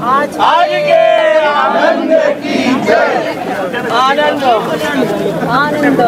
आज के आनंद की जय। आनंद आनंद।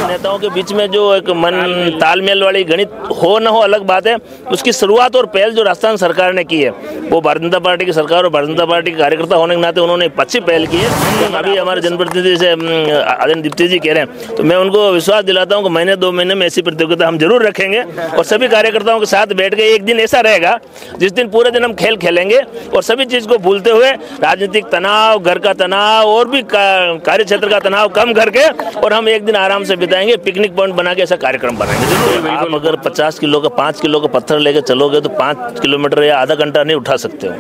नेताओं के बीच में जो एक मन तालमेल वाली गणित हो न हो अलग बात है, उसकी शुरुआत और पहल जो राजस्थान सरकार ने की है, वो भारतीय जनता पार्टी की सरकार और भारतीय जनता पार्टी के कार्यकर्ता होने के नाते उन्होंने एक अच्छी पहल की है। अभी हमारे जनप्रतिनिधि से आदरणीय दीप्ति जी कह रहे हैं, तो मैं उनको विश्वास दिलाता हूँ कि महीने 2 महीने में ऐसी प्रतियोगिता हम जरूर रखेंगे और सभी कार्यकर्ताओं के साथ बैठ के एक दिन ऐसा रहेगा जिस दिन पूरे दिन हम खेल खेलेंगे और सभी चीज को भूलते हुए राजनीतिक तनाव, घर का तनाव और भी कार्य क्षेत्र का तनाव कम करके और हम एक दिन आराम से बिताएंगे, पिकनिक पॉइंट बना के ऐसा कार्यक्रम बनाएंगे। आप अगर 50 किलो का 5 किलो का पत्थर लेके चलोगे तो 5 किलोमीटर या आधा घंटा नहीं उठा सकते हो,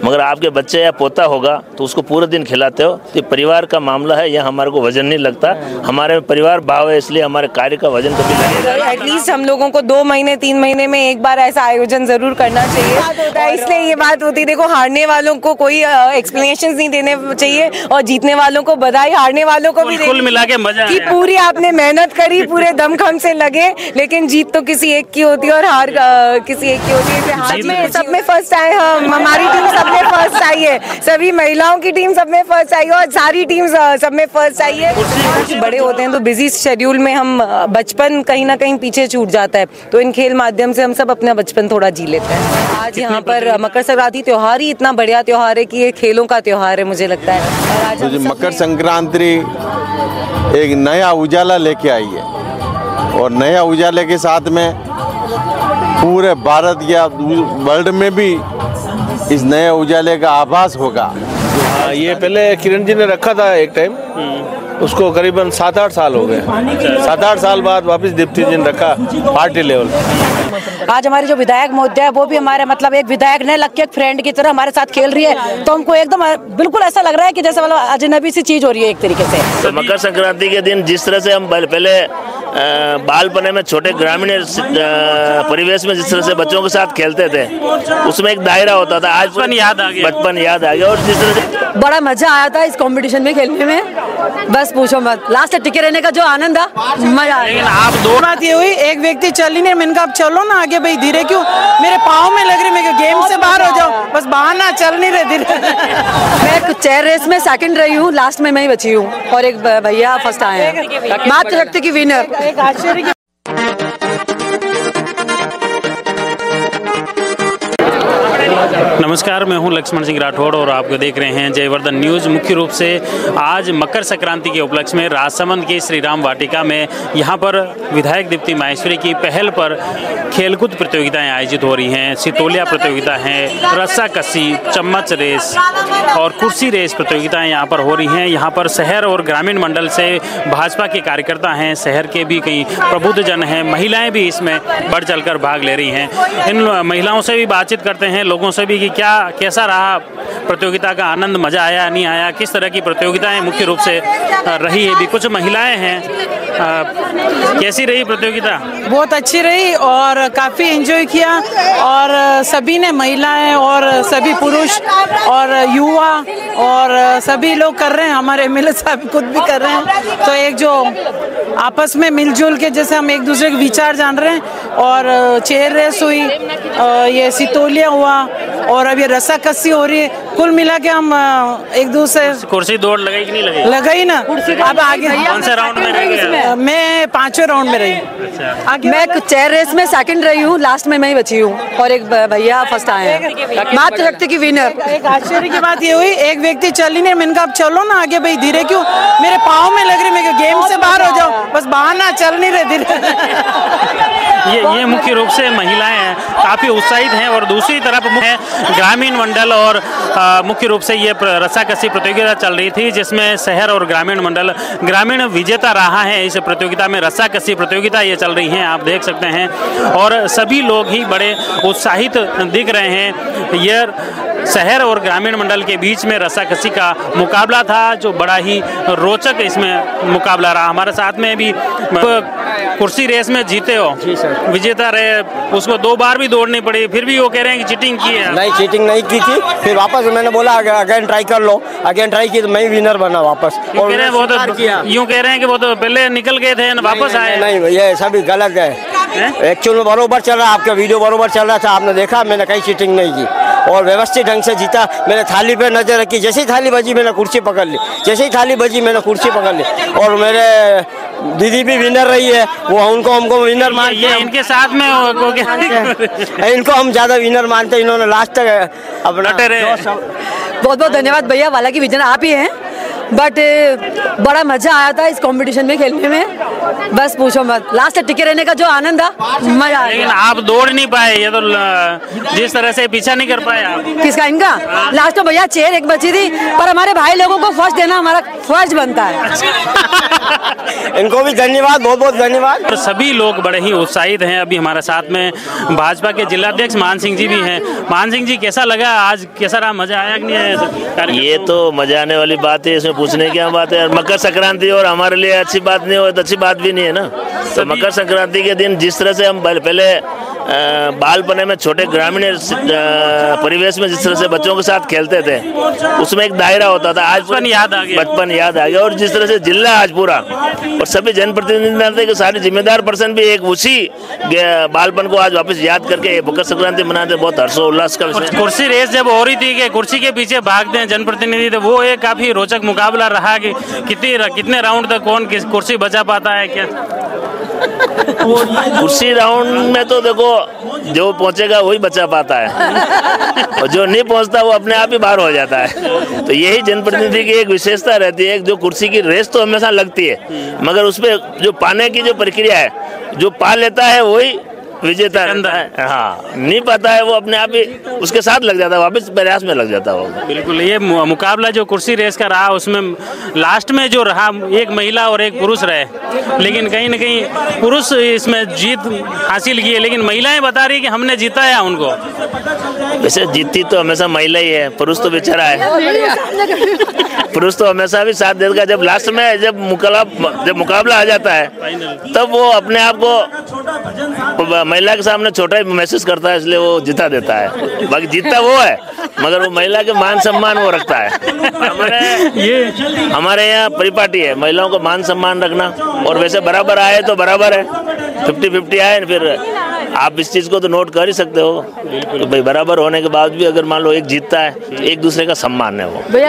मगर आपके बच्चे या पोता होगा तो उसको पूरे दिन खिलाते हो। तो परिवार का मामला है, यह हमारे को वजन नहीं लगता, हमारे परिवार भाव है, इसलिए हमारे कार्य का वजन कभी लगेगा। एटलीस्ट हम लोगों को 2 महीने 3 महीने में एक बार ऐसा आयोजन जरूर करना चाहिए। इसलिए ये बात होती है, देखो हारने वालों को कोई एक्सप्लेनेशन नहीं देने चाहिए और जीतने वालों को बधाई, हारने वालों को भी कुल मिला के मजा कि पूरी आपने मेहनत करी, पूरे दमखम से लगे, लेकिन जीत तो किसी एक की होती है और हार किसी एक की होती है। सब में फर्स्ट आए हम, हमारी टीम सब में फर्स्ट आई है, सभी महिलाओं की टीम सब में फर्स्ट आई है और सारी टीम सब में फर्स्ट आई है। बड़े होते हैं तो बिजी शेड्यूल में हम बचपन कहीं ना कहीं पीछे छूट जाता है, तो इन खेल माध्यम से हम सब अपना बचपन थोड़ा जी लेते हैं। आज यहाँ पर मकर संक्रांति त्योहार ही इतना बढ़िया त्योहार है कि ये खेलों का त्योहार है मुझे लगता है। और आज मकर संक्रांति एक नया उजाला लेके आई है और नया उजाले के साथ में पूरे भारत या वर्ल्ड में भी इस नए उजाले का आभास होगा। ये पहले किरण जी ने रखा था एक टाइम, उसको करीबन 7-8 साल हो गए। 7-8 साल बाद वापस दीप्ति जी ने रखा पार्टी लेवल। आज हमारी जो विधायक महोदया है वो भी हमारे मतलब एक विधायक ने लग के एक फ्रेंड की तरह हमारे साथ खेल रही है, तो हमको एकदम बिल्कुल ऐसा लग रहा है कि जैसे मतलब अजनबी सी चीज हो रही है एक तरीके से। तो मकर संक्रांति के दिन जिस तरह से हम पहले बालपने में छोटे ग्रामीण परिवेश में जिस तरह से बच्चों के साथ खेलते थे, उसमें एक दायरा होता था, आज बचपन याद आ गया और जिस तरह से बड़ा मजा आया था इस कंपटीशन में खेलने में, बस पूछो मत। लास्ट तक टिके रहने का जो आनंद था, मजा आया। लेकिन आप दो बात ये हुई, एक व्यक्ति चल ही नहीं, मैंने कहा आप चलो ना आगे भाई, धीरे क्यों, मेरे पाँव में लग रही, मैं गेम से बाहर हो जाओ, बस बाहर ना, चल नहीं रहे धीरे। मैं चेयर रेस में सेकंड रही हूँ, लास्ट में मैं ही बची हूँ और एक भैया फर्स्ट आए हैं, बात रखते की विनर। एक आश्चर्य की नमस्कार, मैं हूं लक्ष्मण सिंह राठौड़ और आप देख रहे हैं जयवर्धन न्यूज़। मुख्य रूप से आज मकर संक्रांति के उपलक्ष्य में राजसमंद के श्री राम वाटिका में यहाँ पर विधायक दीप्ति माहेश्वरी की पहल पर खेलकूद प्रतियोगिताएं आयोजित हो रही हैं। सितोलिया प्रतियोगिता है, रस्साकसी, चम्मच रेस और कुर्सी रेस प्रतियोगिताएं यहाँ पर हो रही हैं। यहाँ पर शहर और ग्रामीण मंडल से भाजपा के कार्यकर्ता हैं, शहर के भी कई प्रबुद्धजन हैं, महिलाएँ भी इसमें बढ़ चढ़ कर भाग ले रही हैं। इन महिलाओं से भी बातचीत करते हैं, लोगों से भी कि कैसा रहा प्रतियोगिता का आनंद, मजा आया नहीं आया, किस तरह की प्रतियोगिताएं मुख्य रूप से रही है। भी कुछ महिलाएं हैं, कैसी रही प्रतियोगिता? बहुत अच्छी रही और काफ़ी एंजॉय किया और सभी ने, महिलाएं और सभी पुरुष और युवा और सभी लोग कर रहे हैं, हमारे एमएलए साहब खुद भी कर रहे हैं, तो एक जो आपस में मिलजुल के जैसे हम एक दूसरे के विचार जान रहे हैं। और चेयर रेस हुई, ये सितोलिया हुआ और अब ये रस्साकसी हो रही है, कुल मिला के हम एक दूसरे। कुर्सी दौड़ लगाई कि नहीं लगाई? लगाई ना। अब आगे कौन से राउंड में रही? मैं 5वें राउंड में रही। अच्छा। मैं चेयर रेस में सेकंड रही हूँ, लास्ट में मैं ही बची हूँ और एक भैया फर्स्ट आए हैं, बात रखते की विनर। एक आश्चर्य की बात ये हुई, एक व्यक्ति चल ही नहीं, मैंने कहा आप चलो ना आगे भाई, धीरे क्यों, मेरे पाँव में लग रही, मैं गेम से बाहर हो जाओ, बस बाहर ना, चल नहीं रहे धीरे। ये मुख्य रूप से महिलाएं हैं, काफ़ी उत्साहित हैं और दूसरी तरफ है ग्रामीण मंडल और मुख्य रूप से ये रस्साकसी प्रतियोगिता चल रही थी, जिसमें शहर और ग्रामीण मंडल ग्रामीण विजेता रहा है। इस प्रतियोगिता में रस्साकसी प्रतियोगिता ये चल रही है, आप देख सकते हैं, और सभी लोग ही बड़े उत्साहित दिख रहे हैं। ये शहर और ग्रामीण मंडल के बीच में रस्साकसी का मुकाबला था, जो बड़ा ही रोचक इसमें मुकाबला रहा। हमारे साथ में भी कुर्सी रेस में जीते हो, विजेता रहे, उसको 2 बार भी दौड़नी पड़ी, फिर भी वो कह रहे हैं कि चीटिंग की है। नहीं, चीटिंग नहीं की थी, फिर वापस मैंने बोला अगेन ट्राई कर लो, अगेन ट्राई की तो मैं विनर बना वापस। यूँ कह रहे हैं वो तो पहले निकल गए थे, वापस आए। नहीं, ये सभी गलत है। एक्चुअल में बरोबर चल रहा, आपका वीडियो बरोबर चल रहा था, आपने देखा, मैंने कहीं चीटिंग नहीं की और व्यवस्थित ढंग से जीता। मैंने थाली पे नजर रखी, जैसे ही थाली बजी मैंने कुर्सी पकड़ ली, जैसे ही थाली बजी मैंने कुर्सी पकड़ ली। और मेरे दीदी भी विनर रही है, वो हमको विनर मानते हैं। इनके साथ में इनको हम ज्यादा विनर मानते हैं, इन्होंने लास्ट तक अपना बहुत बहुत धन्यवाद भैया, हालांकि विजन आप ही हैं, बट बड़ा मजा आया था इस कंपटीशन में खेलने में, बस पूछो मत। लास्ट तक टिके रहने का जो आनंद था, मजा आया। लेकिन आप दौड़ नहीं पाए, ये तो जिस तरह से पीछा नहीं कर पाए आप। किसका? इनका लास्ट तो भैया चेयर एक बची थी, पर हमारे भाई लोगों को फर्स्ट देना हमारा फर्ज बनता है। इनको भी धन्यवाद, बहुत बहुत धन्यवाद। और सभी लोग बड़े ही उत्साहित हैं। अभी हमारे साथ में भाजपा के जिलाध्यक्ष मान सिंह जी भी हैं। मान सिंह जी, कैसा लगा आज, कैसा रहा, मजा आया कि नहीं आया? ये तो मजा आने वाली बात है, इसमें पूछने की क्या बात है। मकर संक्रांति और हमारे लिए अच्छी बात नहीं हो तो अच्छी बात भी नहीं है ना। तो मकर संक्रांति के दिन जिस तरह से हम पहले बालपने में छोटे ग्रामीण परिवेश में जिस तरह से बच्चों के साथ खेलते थे, उसमें एक दायरा होता था। आज बचपन याद आ गया और जिस तरह से जिला आज पूरा और सभी जनप्रतिनिधि जानते कि सारे जिम्मेदार पर्सन भी एक उसी बालपन को आज वापस याद करके मकर संक्रांति मनाते, बहुत हर्षोल्लास का विषय। कुर्सी रेस जब हो रही थी कि कुर्सी के पीछे भागते हैं जनप्रतिनिधि, तो वो एक काफी रोचक मुकाबला रहा कि कितने राउंड तक कौन किस कुर्सी बचा पाता है। क्या कुर्सी राउंड में तो देखो, जो पहुंचेगा वही बचा पाता है और जो नहीं पहुंचता वो अपने आप ही बाहर हो जाता है। तो यही जनप्रतिनिधि की एक विशेषता रहती है, जो कुर्सी की रेस तो हमेशा लगती है, मगर उसमें जो पाने की जो प्रक्रिया है, जो पा लेता है वही विजेता रहता है। हाँ, नहीं पता है वो अपने आप ही उसके साथ लग जाता है, वापस प्रयास में लग जाता है वो। बिल्कुल, ये मुकाबला जो कुर्सी रेस का रहा, उसमें लास्ट में जो रहा, एक महिला और एक पुरुष रहे, लेकिन कहीं न कहीं पुरुष इसमें जीत हासिल की है, लेकिन महिलाएं बता रही है कि हमने जीता है उनको। वैसे जीती तो हमेशा महिला ही है, पुरुष तो बेचारा है। पुरुष तो हमेशा भी साथ देगा। जब लास्ट में जब मुकाबला आ जाता है, तब वो अपने आप को महिला के सामने छोटा ही महसूस करता है, इसलिए वो जिता देता है। बाकी जीतता वो है, मगर वो महिला के मान सम्मान वो रखता है। हमारे यहाँ परिपाटी है महिलाओं को मान सम्मान रखना, और वैसे बराबर आए तो बराबर है, 50-50 आए, फिर आप इस चीज को तो नोट कर ही सकते हो तो भाई बराबर होने के बाद भी अगर मान लो एक जीतता है तो एक दूसरे का सम्मान है वो। भैया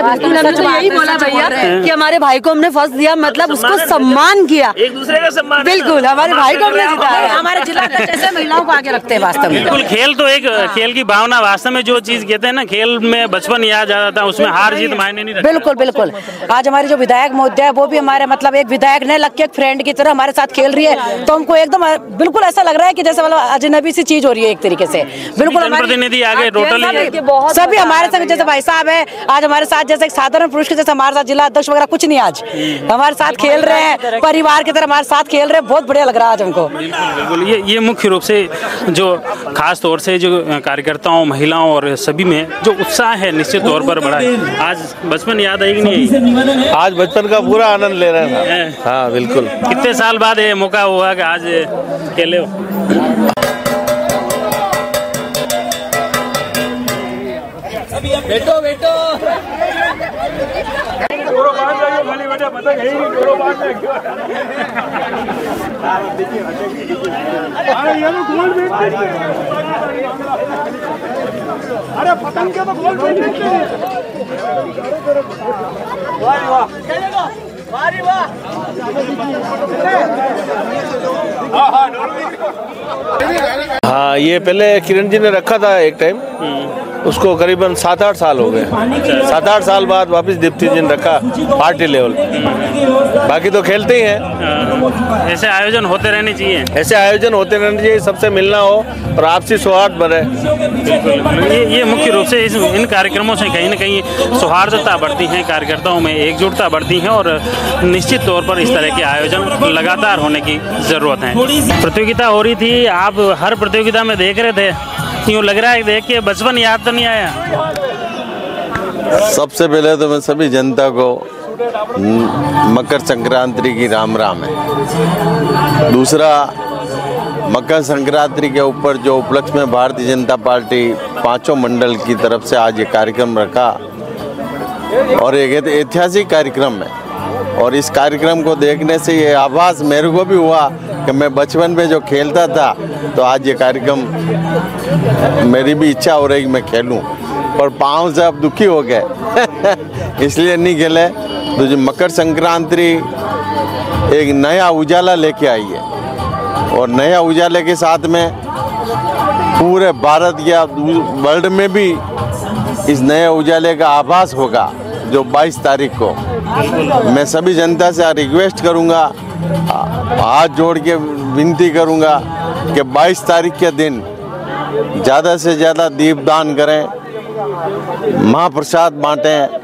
यही बोला भैया कि हमारे भाई को हमने फर्स्ट दिया, मतलब उसको सम्मान किया, एक दूसरे का सम्मान। बिल्कुल, हमारे भाई को हमने जिताया। हमारे जिला जैसे महिलाओं को आगे रखते हैं वास्तव में। बिल्कुल, खेल तो एक खेल की भावना, वास्तव में जो चीज कहते हैं ना, खेल में बचपन याद आ जाता है, उसमें हार जीत मायने नहीं रखता। बिल्कुल बिल्कुल। आज हमारी जो विधायक महोदया है, वो भी हमारे मतलब एक विधायक ने लग के एक फ्रेंड की तरह हमारे साथ खेल रही है, तो हमको एकदम बिल्कुल ऐसा लग रहा है कि जैसे मतलब अजनबी सी चीज हो रही है एक तरीके से। बिल्कुल, प्रतिनिधि आगे टोटली सभी हमारे साथ, जैसे भाई साहब है आज हमारे साथ, जैसे एक साधारण पुरुष के जैसे हमारे साथ, जिला अध्यक्ष वगैरह कुछ नहीं, आज हमारे साथ खेल रहे हैं, परिवार की तरह हमारे साथ खेल रहे हैं, बहुत बढ़िया लग रहा है आज हमको। बिल्कुल, ये मुख्य रूप से जो खास तौर से जो कार्यकर्ताओं, महिलाओं और सभी में जो उत्साह है, निश्चित तौर पर बड़ा है। आज बचपन याद आएगी नहीं? आज बचपन का पूरा आनंद ले रहे हैं। हाँ बिल्कुल। कितने साल बाद ये मौका हुआ कि आज खेले हो? बैठो बैठो। अरे पतंग के तो गोल हाँ, ये पहले किरण जी ने रखा था एक टाइम, उसको करीबन 7-8 साल हो गए। 7-8 साल बाद वापस दीप्ति जी ने रखा पार्टी लेवल। बाकी तो खेलते ही हैं। ऐसे आयोजन होते रहने चाहिए। ऐसे आयोजन होते रहने चाहिए, सबसे मिलना हो और आपसी सौहार्द बने। ये मुख्य रूप से इन कार्यक्रमों से कहीं न कहीं सौहार्दता बढ़ती है, कार्यकर्ताओं में एकजुटता बढ़ती है, और निश्चित तौर पर इस तरह के आयोजन लगातार होने की जरूरत है। प्रतियोगिता हो रही थी, आप हर प्रतियोगिता में देख रहे थे, यूँ लग रहा है देख के बचपन याद तो नहीं आया? सबसे पहले तो मैं सभी जनता को मकर संक्रांति की राम राम है। दूसरा, मकर संक्रांति के ऊपर जो उपलक्ष्य में भारतीय जनता पार्टी 5 मंडल की तरफ से आज ये कार्यक्रम रखा, और एक ऐतिहासिक कार्यक्रम है, और इस कार्यक्रम को देखने से ये आभास मेरे को भी हुआ कि मैं बचपन में जो खेलता था, तो आज ये कार्यक्रम मेरी भी इच्छा हो रही कि मैं खेलूं, पर पाँव से अब दुखी हो गए इसलिए नहीं खेले। तो जो मकर संक्रांति एक नया उजाला लेके आई है, और नया उजाले के साथ में पूरे भारत या वर्ल्ड में भी इस नए उजाले का आभास होगा जो 22 तारीख को। मैं सभी जनता से रिक्वेस्ट करूंगा, हाथ जोड़ के विनती करूंगा कि 22 तारीख के दिन ज़्यादा से ज़्यादा दीपदान करें, महाप्रसाद बांटें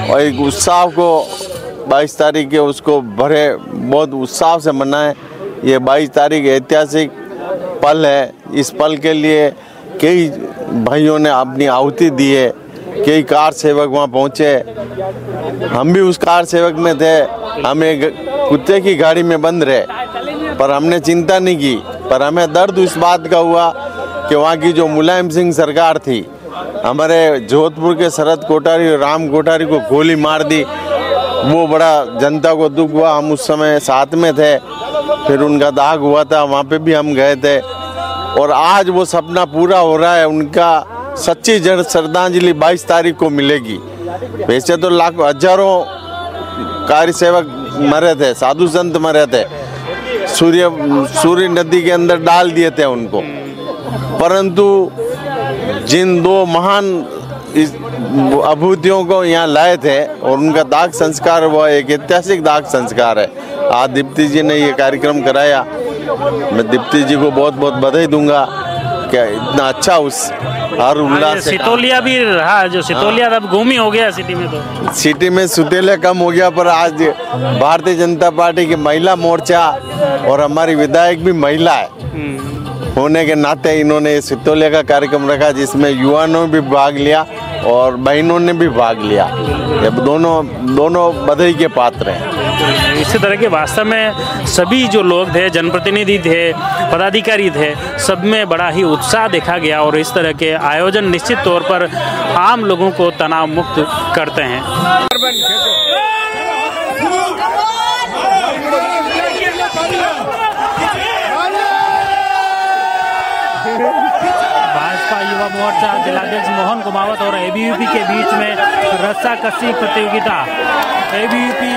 और एक उत्सव को 22 तारीख के उसको भरे बहुत उत्साह से मनाएं। ये 22 तारीख ऐतिहासिक पल है। इस पल के लिए कई भाइयों ने अपनी आहुति दी है, कई कार सेवक वहाँ पहुँचे, हम भी उस कार सेवक में थे। हम एक कुत्ते की गाड़ी में बंद रहे, पर हमने चिंता नहीं की। पर हमें दर्द इस बात का हुआ कि वहाँ की जो मुलायम सिंह सरकार थी, हमारे जोधपुर के शरद कोठारी और राम कोठारी को गोली मार दी। वो बड़ा जनता को दुख हुआ। हम उस समय साथ में थे, फिर उनका दाग हुआ था, वहाँ पे भी हम गए थे। और आज वो सपना पूरा हो रहा है। उनका सच्ची जन श्रद्धांजलि 22 तारीख को मिलेगी। वैसे तो लाखों हजारों कार्य सेवक मरे थे, साधु संत मरे थे, सूर्य नदी के अंदर डाल दिए थे उनको, परंतु जिन दो महान इस अभूतियों को यहाँ लाए थे और उनका दाग संस्कार हुआ, एक ऐतिहासिक दाग संस्कार है। आज दीप्ति जी ने ये कार्यक्रम कराया, मैं दीप्ति जी को बहुत बहुत बधाई दूंगा कि इतना अच्छा उस हर उल्लास से। सितोलिया भी रहा, जो सितोलिया अब गुम ही हो गया सिटी में। तो सिटी में सुतेले कम हो गया, पर आज भारतीय जनता पार्टी की महिला मोर्चा और हमारी विधायक भी महिला है होने के नाते इन्होंने सितोलिया का कार्यक्रम रखा, जिसमें युवाओं ने भी भाग लिया और बहनों ने भी भाग लिया। ये दोनों बधाई के पात्र हैं। इसी तरह के वास्तव में सभी जो लोग थे, जनप्रतिनिधि थे, पदाधिकारी थे, सब में बड़ा ही उत्साह देखा गया और इस तरह के आयोजन निश्चित तौर पर आम लोगों को तनाव मुक्त करते हैं। भाजपा युवा मोर्चा जिलाध्यक्ष मोहन कुमावत और एबीवीपी के बीच में रस्साकसी प्रतियोगिता, एबीवीपी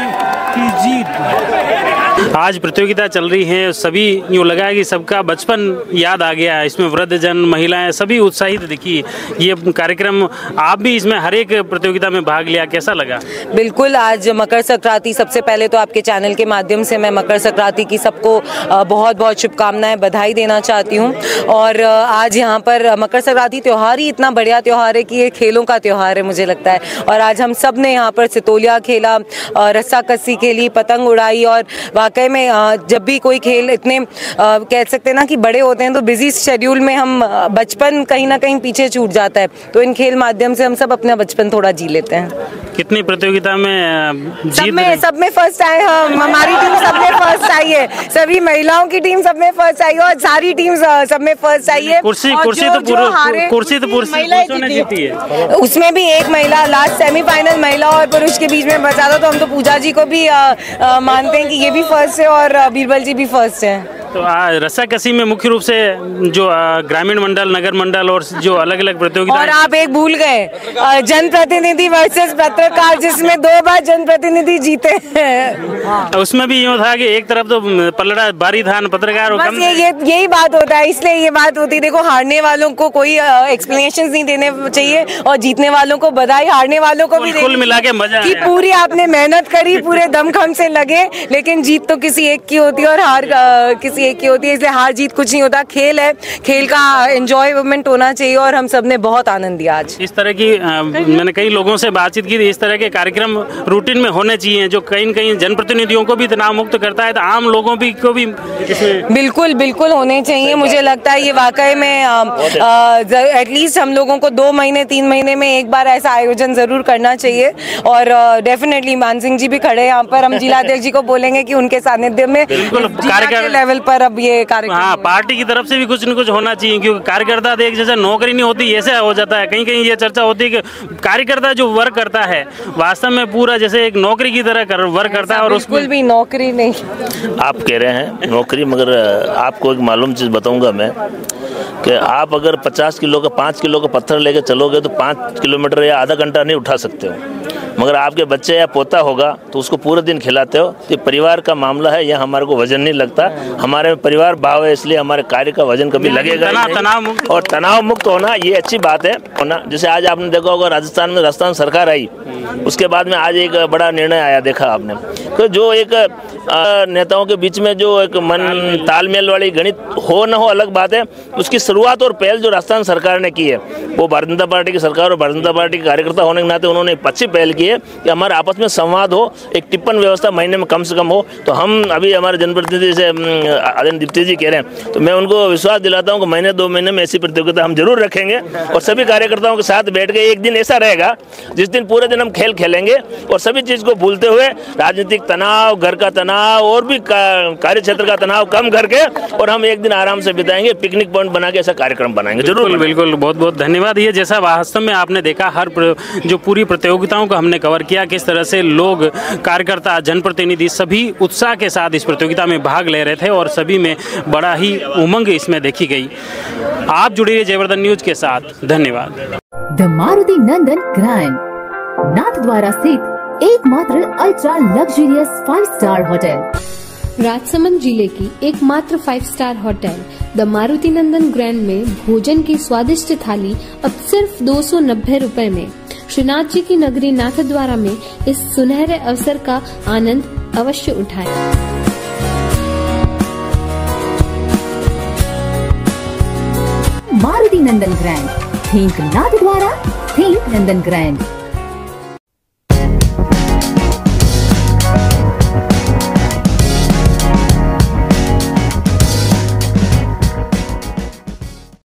की जीत। आज प्रतियोगिता चल रही है, सभी यूँ लगा है कि सबका बचपन याद आ गया। इसमें वृद्धजन, महिलाएं सभी उत्साहित दिखी। ये कार्यक्रम आप भी इसमें हर एक प्रतियोगिता में भाग लिया, कैसा लगा? बिल्कुल, आज मकर संक्रांति, सबसे पहले तो आपके चैनल के माध्यम से मैं मकर संक्रांति की सबको बहुत बहुत शुभकामनाएं, बधाई देना चाहती हूँ। और आज यहाँ पर मकर संक्रांति त्यौहार ही इतना बढ़िया त्यौहार है कि ये खेलों का त्यौहार है मुझे लगता है। और आज हम सब ने यहाँ पर सितोलिया खेला, रस्साकसी खेली, पतंग उड़ाई। और वाकई में जब भी कोई खेल इतने कह सकते हैं ना कि बड़े होते हैं, तो बिजी शेड्यूल में हम बचपन कहीं ना कहीं पीछे छूट जाता है। तो इन खेल माध्यम से हम सब अपना बचपन थोड़ा जी लेते हैं। कितनी प्रतियोगिता में सब में फर्स्ट आए हम, हमारी टीम सब में फर्स्ट आई है, सभी महिलाओं की टीम सब में फर्स्ट आई है और सारी टीम सब में फर्स्ट आई है। कुर्सी तो पुरुषों ने जीती है। उसमें भी एक महिला लास्ट सेमीफाइनल महिला और पुरुष के बीच में बचा था। तो हम तो पूजा जी को भी मानते हैं कि ये भी फर्स्ट है और बीरबल जी भी फर्स्ट है। तो रस्साकसी में मुख्य रूप से जो ग्रामीण मंडल, नगर मंडल और जो अलग अलग प्रतियोगिता। और आप एक भूल गए, जनप्रतिनिधि वर्सेस पत्रकार, जिसमें 2 बार जनप्रतिनिधि जीते हैं। उसमें भी यूँ था कि एक तरफ तो पलड़ा बारी था पत्रकार। बस यही बात होता है, इसलिए ये बात होती है। देखो, हारने वालों को कोई एक्सप्लेनेशन नहीं देने चाहिए और जीतने वालों को बधाई, हारने वालों को भी कुल मिला के मजा कि पूरी आपने मेहनत करी, पूरे दमखम से लगे, लेकिन जीत तो किसी एक की होती है और हार किसी एक की होती है। इसलिए हार जीत कुछ नहीं होता, खेल है, खेल का एंजॉयमेंट होना चाहिए और हम सब ने बहुत आनंद दिया आज। इस तरह की मैंने कई लोगों से बातचीत की, इस तरह के कार्यक्रम रूटीन में होने चाहिए, जो कहीं न कहीं जनप्रतिनिधियों को भी तनाव मुक्त करता है, तो आम लोगों को भी बिल्कुल बिल्कुल होने चाहिए। मुझे लगता है ये वाकई में एटलीस्ट हम लोगों को 2 महीने 3 महीने में एक बार ऐसा आयोजन जरूर करना चाहिए। और डेफिनेटली मान सिंह जी भी खड़े यहाँ पर, हम जिलाध्यक्ष जी को बोलेंगे कि उनके सानिध्य में कार्यक्रम लेवल पर अब ये कार्यक्रम, हाँ, पार्टी की तरफ से भी कुछ न कुछ होना चाहिए, क्योंकि कार्यकर्ता एक जैसा नौकरी नहीं होती, ऐसा हो जाता है। कहीं कहीं ये चर्चा होती है कि कार्यकर्ता जो वर्क करता है वास्तव में पूरा जैसे एक नौकरी की तरह वर्क करता है और बिल्कुल भी नौकरी नहीं। आप कह रहे हैं नौकरी, मगर आपको एक मालूम चीज़ बताऊंगा मैं कि आप अगर 50 किलो का 5 किलो का पत्थर लेके चलोगे तो 5 किलोमीटर या आधा घंटा नहीं उठा सकते हो, मगर आपके बच्चे या पोता होगा तो उसको पूरे दिन खिलाते हो। तो परिवार का मामला है, यह हमारे को वजन नहीं लगता, हमारे परिवार भाव है, इसलिए हमारे कार्य का वजन कभी लगेगा नहीं। और तनाव मुक्त होना ये अच्छी बात है होना। जैसे आज आपने देखा होगा राजस्थान में राजस्थान सरकार आई, उसके बाद में आज एक बड़ा निर्णय आया, देखा आपने, तो जो एक नेताओं के बीच में जो एक मन तालमेल वाली गणित हो न हो अलग बात है, उसकी शुरुआत और पहल जो राजस्थान सरकार ने की है, वो भारतीय जनता पार्टी की सरकार और भारतीय जनता पार्टी के कार्यकर्ता होने के नाते उन्होंने एक अच्छी पहल की है कि हमारे आपस में संवाद हो, एक टिप्पण व्यवस्था महीने में कम से कम हो। तो हम अभी हमारे जनप्रतिनिधि से आदरणीय दीप्ति जी कह रहे हैं, तो मैं उनको विश्वास दिलाता हूँ कि महीने 2 महीने में ऐसी प्रतियोगिता हम जरूर रखेंगे और सभी कार्यकर्ताओं के साथ बैठ के एक दिन ऐसा रहेगा जिस दिन पूरे दिन हम खेल खेलेंगे और सभी चीज को भूलते हुए राजनीतिक तनाव, घर का तनाव और भी कार्य क्षेत्र का तनाव कम करके और हम एक दिन आराम से बिताएंगे, पिकनिक पॉइंट बना के ऐसा कार्यक्रम बनाएंगे जरूर। बिल्कुल, बहुत बहुत धन्यवाद। ये जैसा वास्तव में आपने देखा, हर जो पूरी प्रतियोगिताओं को हमने कवर किया, किस तरह से लोग, कार्यकर्ता, जनप्रतिनिधि सभी उत्साह के साथ इस प्रतियोगिता में भाग ले रहे थे और सभी में बड़ा ही उमंग इसमें देखी गई। आप जुड़े रहिए जयवर्धन न्यूज के साथ। धन्यवाद। The Maruti Nandan grand, Nathdwara स्थित एकमात्र ultra luxurious 5 star hotel. Rajsamand जिले की एकमात्र 5 star hotel the Maruti Nandan grand में भोजन की स्वादिष्ट थाली अब सिर्फ 290 रुपए में। श्रीनाथ जी की नगरी नाथद्वारा में इस सुनहरे अवसर का आनंद अवश्य उठाएं। मारुति नंदन ग्रैंड, थिंक नाथद्वारा, थिंक नंदन ग्रैंड।